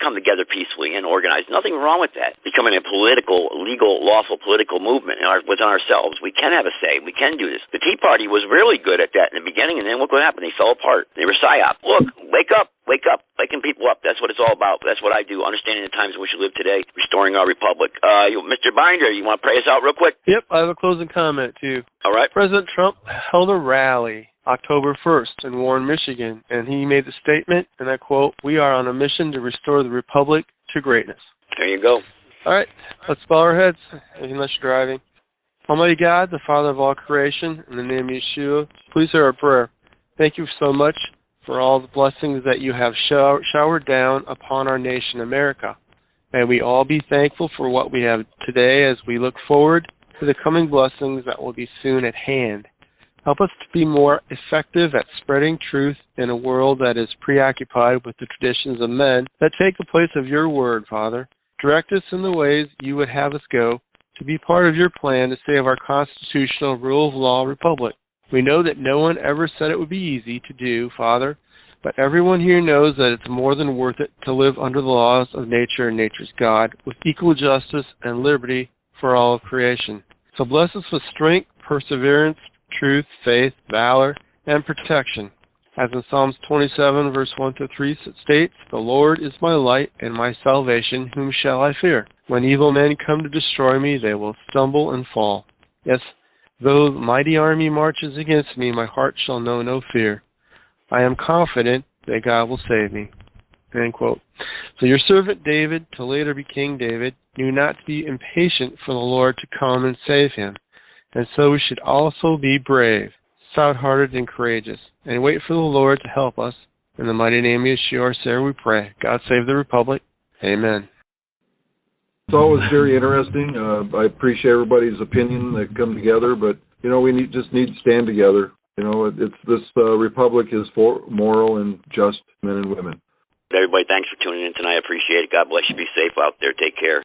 come together peacefully and organized. Nothing wrong with that. Becoming a political, legal, lawful political movement within ourselves. We can have a say. We can do this. The Tea Party was really good at that in the beginning, and then look what happened. They fell apart. They were psyop. Look, wake up. Wake up, waking people up. That's what it's all about. That's what I do, understanding the times in which we live today, restoring our republic. Mr. Binder, you want to pray us out real quick? Yep, I have a closing comment, too. All right. President Trump held a rally October 1st in Warren, Michigan, and he made the statement, and I quote, "We are on a mission to restore the republic to greatness." There you go. All right, let's bow our heads, unless you're driving. Almighty God, the Father of all creation, in the name of Yeshua, please hear our prayer. Thank you so much for all the blessings that you have showered down upon our nation, America. May we all be thankful for what we have today as we look forward to the coming blessings that will be soon at hand. Help us to be more effective at spreading truth in a world that is preoccupied with the traditions of men that take the place of your word, Father. Direct us in the ways you would have us go to be part of your plan to save our constitutional rule of law republic. We know that no one ever said it would be easy to do, Father, but everyone here knows that it's more than worth it to live under the laws of nature and nature's God with equal justice and liberty for all of creation. So bless us with strength, perseverance, truth, faith, valor, and protection. As in Psalms 27, verse 1-3 states, "The Lord is my light and my salvation, whom shall I fear? When evil men come to destroy me, they will stumble and fall. Yes, though the mighty army marches against me, my heart shall know no fear. I am confident that God will save me." End quote. So your servant David, to later be King David, knew not to be impatient for the Lord to come and save him. And so we should also be brave, stout-hearted, and courageous, and wait for the Lord to help us. In the mighty name of Yeshua, our Savior, we pray. God save the Republic. Amen. It's always very interesting. I appreciate everybody's opinion that come together, but we just need to stand together. It's this republic is for moral and just men and women. Everybody, thanks for tuning in tonight. I appreciate it. God bless you. Be safe out there. Take care.